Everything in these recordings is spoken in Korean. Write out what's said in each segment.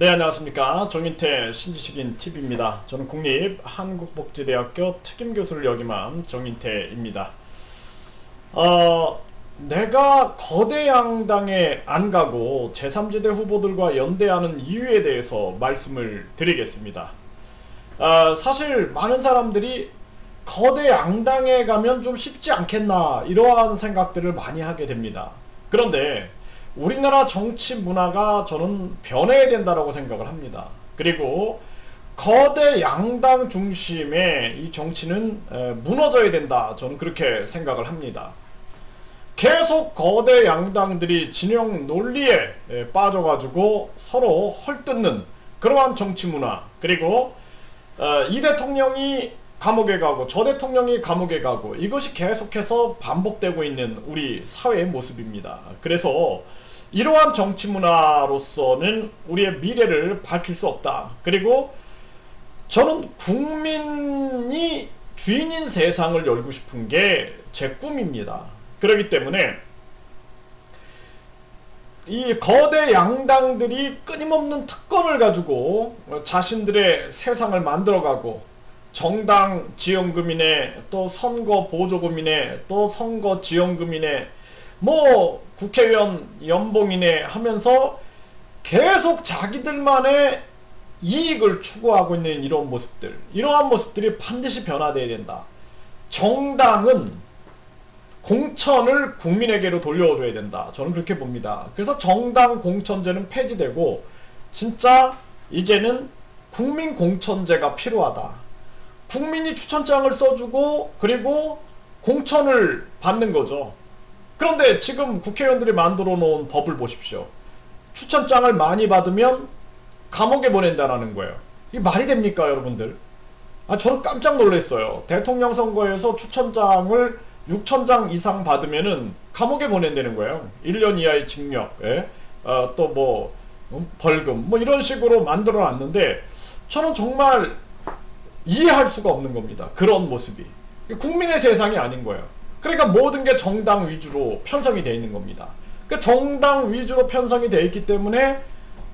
네, 안녕하십니까. 정인태 신지식인 TV입니다. 저는 국립한국복지대학교 특임교수를 역임한 정인태입니다. 내가 거대 양당에 안 가고 제3지대 후보들과 연대하는 이유에 대해서 말씀을 드리겠습니다. 사실 많은 사람들이 거대 양당에 가면 좀 쉽지 않겠나 이러한 생각들을 많이 하게 됩니다. 그런데 우리나라 정치 문화가 저는 변해야 된다고 생각을 합니다. 그리고 거대 양당 중심의 이 정치는 무너져야 된다. 저는 그렇게 생각을 합니다. 계속 거대 양당들이 진영 논리에 빠져가지고 서로 헐뜯는 그러한 정치 문화, 그리고 이 대통령이 감옥에 가고 저 대통령이 감옥에 가고, 이것이 계속해서 반복되고 있는 우리 사회의 모습입니다. 그래서 이러한 정치 문화로서는 우리의 미래를 밝힐 수 없다. 그리고 저는 국민이 주인인 세상을 열고 싶은 게 제 꿈입니다. 그렇기 때문에 이 거대 양당들이 끊임없는 특권을 가지고 자신들의 세상을 만들어가고, 정당 지원금이네, 또 선거 보조금이네, 또 선거 지원금이네, 뭐 국회의원 연봉이네 하면서 계속 자기들만의 이익을 추구하고 있는 이러한 모습들이 반드시 변화되어야 된다. 정당은 공천을 국민에게로 돌려줘야 된다. 저는 그렇게 봅니다. 그래서 정당 공천제는 폐지되고 진짜 이제는 국민 공천제가 필요하다. 국민이 추천장을 써주고 그리고 공천을 받는 거죠. 그런데 지금 국회의원들이 만들어 놓은 법을 보십시오. 추천장을 많이 받으면 감옥에 보낸다라는 거예요. 이게 말이 됩니까, 여러분들? 저는 깜짝 놀랐어요. 대통령 선거에서 추천장을 6,000장 이상 받으면은 감옥에 보낸다는 거예요. 1년 이하의 징역, 또 뭐 벌금, 뭐 이런 식으로 만들어 놨는데 저는 정말 이해할 수가 없는 겁니다. 그런 모습이 국민의 세상이 아닌 거예요. 그러니까 모든 게 정당 위주로 편성이 되어 있는 겁니다. 그러니까 정당 위주로 편성이 되어 있기 때문에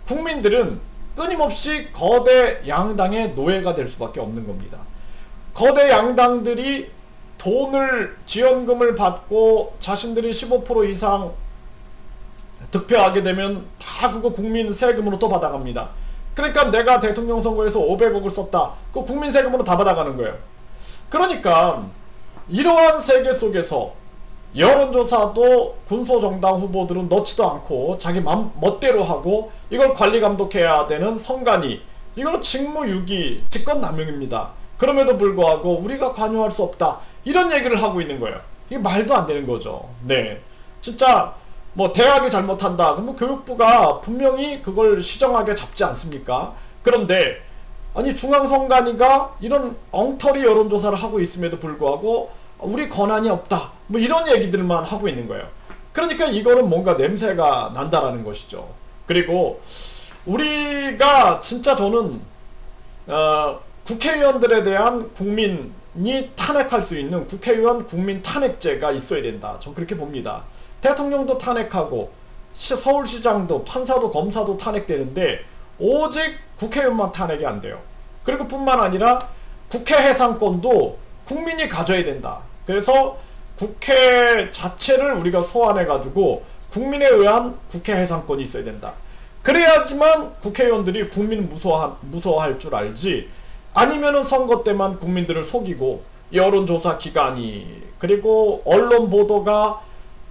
국민들은 끊임없이 거대 양당의 노예가 될 수밖에 없는 겁니다. 거대 양당들이 돈을, 지원금을 받고 자신들이 15% 이상 득표하게 되면 다 그거 국민 세금으로 또 받아갑니다. 그러니까 내가 대통령 선거에서 500억을 썼다. 그거 국민 세금으로 다 받아가는 거예요. 그러니까 이러한 세계 속에서 여론조사도 군소정당 후보들은 넣지도 않고 자기 멋대로 하고, 이걸 관리 감독해야 되는 선관위, 이거는 직무유기, 직권남용입니다. 그럼에도 불구하고 우리가 관여할 수 없다, 이런 얘기를 하고 있는 거예요. 이게 말도 안 되는 거죠. 네, 진짜 뭐 대학이 잘못한다 그럼 교육부가 분명히 그걸 시정하게 잡지 않습니까? 그런데 아니 중앙선관위가 이런 엉터리 여론조사를 하고 있음에도 불구하고 우리 권한이 없다, 뭐 이런 얘기들만 하고 있는 거예요. 그러니까 이거는 뭔가 냄새가 난다라는 것이죠. 그리고 우리가 진짜 저는 국회의원들에 대한 국민이 탄핵할 수 있는 국회의원 국민 탄핵제가 있어야 된다. 전 그렇게 봅니다. 대통령도 탄핵하고 서울시장도, 판사도, 검사도 탄핵되는데 오직 국회의원만 탄핵이 안 돼요. 그리고 뿐만 아니라 국회 해상권도 국민이 가져야 된다. 그래서 국회 자체를 우리가 소환해가지고 국민에 의한 국회 해상권이 있어야 된다. 그래야지만 국회의원들이 국민 무서워할 줄 알지, 아니면은 선거 때만 국민들을 속이고 여론조사 기관이, 그리고 언론 보도가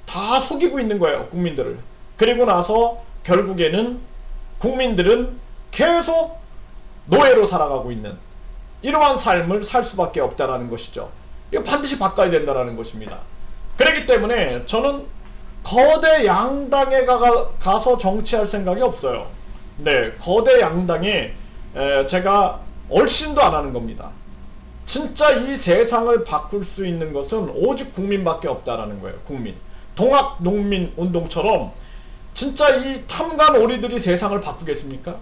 다 속이고 있는 거예요, 국민들을. 그리고 나서 결국에는 국민들은 계속 노예로 살아가고 있는 이러한 삶을 살 수밖에 없다라는 것이죠. 이거 반드시 바꿔야 된다라는 것입니다. 그렇기 때문에 저는 거대 양당에 가서 정치할 생각이 없어요. 네, 거대 양당에 제가 얼씬도 안 하는 겁니다. 진짜 이 세상을 바꿀 수 있는 것은 오직 국민밖에 없다라는 거예요. 국민. 동학농민운동처럼 진짜 이 탐관 오리들이 세상을 바꾸겠습니까?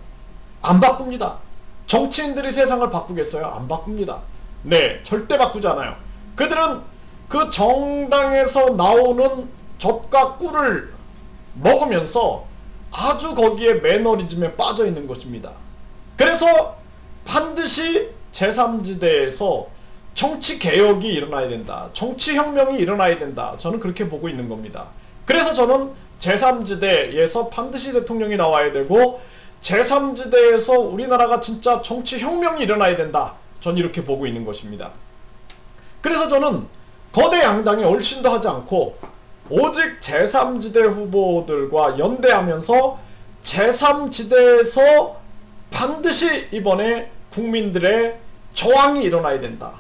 안 바꿉니다. 정치인들이 세상을 바꾸겠어요? 안 바꿉니다. 네, 절대 바꾸지 않아요. 그들은 그 정당에서 나오는 젖과 꿀을 먹으면서 아주 거기에 매너리즘에 빠져 있는 것입니다. 그래서 반드시 제3지대에서 정치 개혁이 일어나야 된다. 정치 혁명이 일어나야 된다. 저는 그렇게 보고 있는 겁니다. 그래서 저는 제3지대에서 반드시 대통령이 나와야 되고 제3지대에서 우리나라가 진짜 정치 혁명이 일어나야 된다. 전 이렇게 보고 있는 것입니다. 그래서 저는 거대 양당이 얼씬도 하지 않고 오직 제3지대 후보들과 연대하면서 제3지대에서 반드시 이번에 국민들의 저항이 일어나야 된다.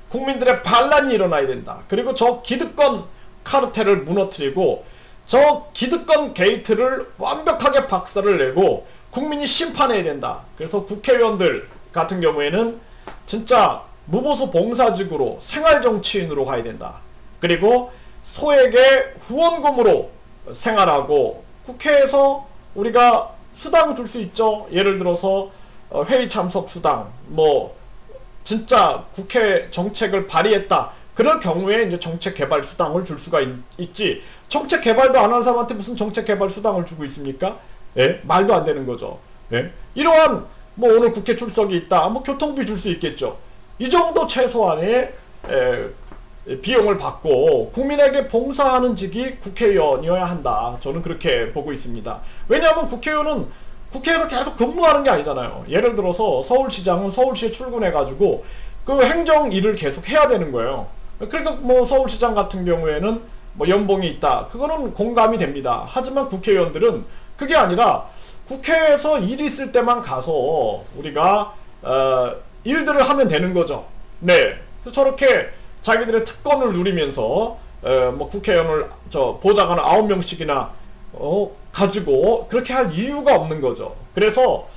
국민들의 반란이 일어나야 된다. 그리고 저 기득권 카르텔을 무너뜨리고 저 기득권 게이트를 완벽하게 박살을 내고 국민이 심판해야 된다. 그래서 국회의원들 같은 경우에는 진짜 무보수 봉사직으로 생활정치인으로 가야 된다. 그리고 소액의 후원금으로 생활하고 국회에서 우리가 수당 줄 수 있죠. 예를 들어서 회의 참석 수당, 뭐 진짜 국회 정책을 발의했다. 그럴 경우에 이제 정책 개발 수당을 줄 수가 있지. 정책 개발도 안 하는 사람한테 무슨 정책 개발 수당을 주고 있습니까? 예? 말도 안 되는 거죠. 예? 이러한 뭐 오늘 국회 출석이 있다. 뭐 교통비 줄 수 있겠죠. 이 정도 최소한의 비용을 받고 국민에게 봉사하는 직이 국회의원이어야 한다. 저는 그렇게 보고 있습니다. 왜냐하면 국회의원은 국회에서 계속 근무하는 게 아니잖아요. 예를 들어서 서울시장은 서울시에 출근해가지고 그 행정 일을 계속 해야 되는 거예요. 그러니까 뭐 서울시장 같은 경우에는 뭐 연봉이 있다. 그거는 공감이 됩니다. 하지만 국회의원들은 그게 아니라 국회에서 일 있을 때만 가서 우리가 일들을 하면 되는 거죠. 네. 그래서 저렇게 자기들의 특권을 누리면서 뭐 국회의원을 보좌관 9명씩이나 가지고 그렇게 할 이유가 없는 거죠. 그래서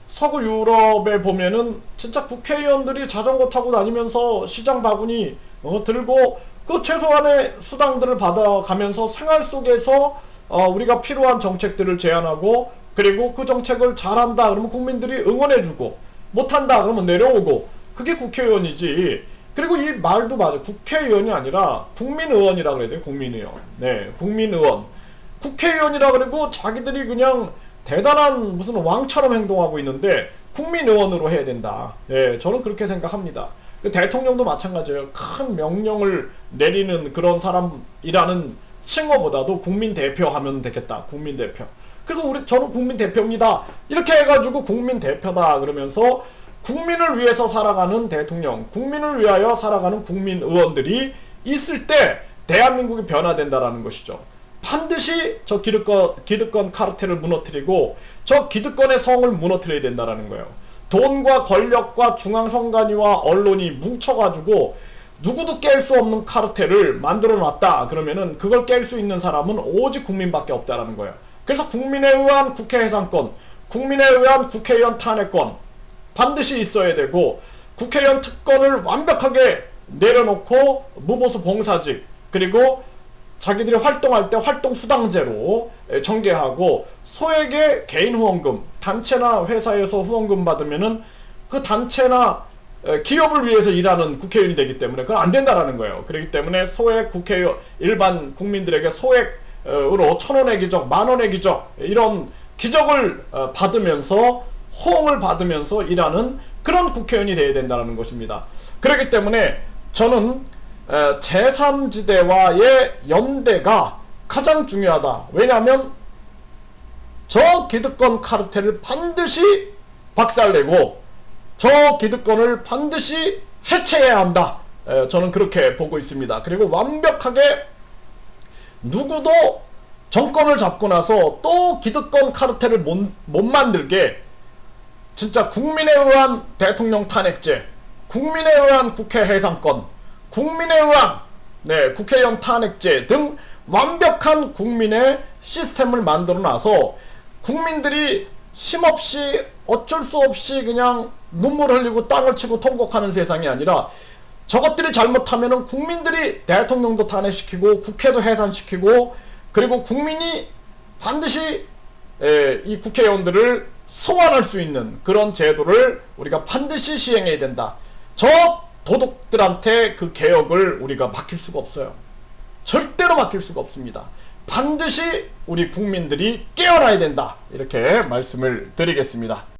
서구 유럽에 보면은 진짜 국회의원들이 자전거 타고 다니면서 시장 바구니 들고 그 최소한의 수당들을 받아가면서 생활 속에서 우리가 필요한 정책들을 제안하고 그리고 그 정책을 잘한다 그러면 국민들이 응원해주고 못한다 그러면 내려오고 그게 국회의원이지. 그리고 이 말도 맞아. 국회의원이 아니라 국민의원이라 그래야 돼요. 국민의원. 네, 국민의원. 국회의원이라 그러고 자기들이 그냥 대단한 무슨 왕처럼 행동하고 있는데 국민의원으로 해야 된다. 네, 저는 그렇게 생각합니다. 대통령도 마찬가지예요. 큰 명령을 내리는 그런 사람이라는 칭호보다도 국민대표 하면 되겠다. 국민대표. 그래서 저는 국민대표입니다. 이렇게 해가지고 국민대표다 그러면서 국민을 위해서 살아가는 대통령, 국민을 위하여 살아가는 국민의원들이 있을 때 대한민국이 변화된다라는 것이죠. 반드시 저 기득권 카르텔을 무너뜨리고 저 기득권의 성을 무너뜨려야 된다라는 거예요. 돈과 권력과 중앙선관위와 언론이 뭉쳐가지고 누구도 깰 수 없는 카르텔을 만들어 놨다 그러면은 그걸 깰 수 있는 사람은 오직 국민밖에 없다라는 거예요. 그래서 국민에 의한 국회 해산권, 국민에 의한 국회의원 탄핵권 반드시 있어야 되고 국회의원 특권을 완벽하게 내려놓고 무보수 봉사직 그리고 자기들이 활동할 때 활동수당제로 전개하고 소액의 개인 후원금, 단체나 회사에서 후원금 받으면은 그 단체나 기업을 위해서 일하는 국회의원이 되기 때문에 그건 안 된다라는 거예요. 그렇기 때문에 소액 국회의원, 일반 국민들에게 소액으로 1,000원의 기적, 10,000원의 기적 이런 기적을 받으면서 호응을 받으면서 일하는 그런 국회의원이 되어야 된다는 것입니다. 그렇기 때문에 저는 제3지대와의 연대가 가장 중요하다. 왜냐하면 저 기득권 카르텔을 반드시 박살내고 저 기득권을 반드시 해체해야 한다. 저는 그렇게 보고 있습니다. 그리고 완벽하게 누구도 정권을 잡고 나서 또 기득권 카르텔을 못 만들게 진짜 국민에 의한 대통령 탄핵제, 국민에 의한 국회 해산권, 국민에 의한 국회의원 탄핵제 등 완벽한 국민의 시스템을 만들어 놔서 국민들이 힘없이 어쩔 수 없이 그냥 눈물 흘리고 땅을 치고 통곡하는 세상이 아니라 저것들이 잘못하면은 국민들이 대통령도 탄핵시키고 국회도 해산시키고 그리고 국민이 반드시 이 국회의원들을 소환할 수 있는 그런 제도를 우리가 반드시 시행해야 된다. 저 도둑들한테 그 개혁을 우리가 맡길 수가 없어요. 절대로 맡길 수가 없습니다. 반드시 우리 국민들이 깨어나야 된다. 이렇게 말씀을 드리겠습니다.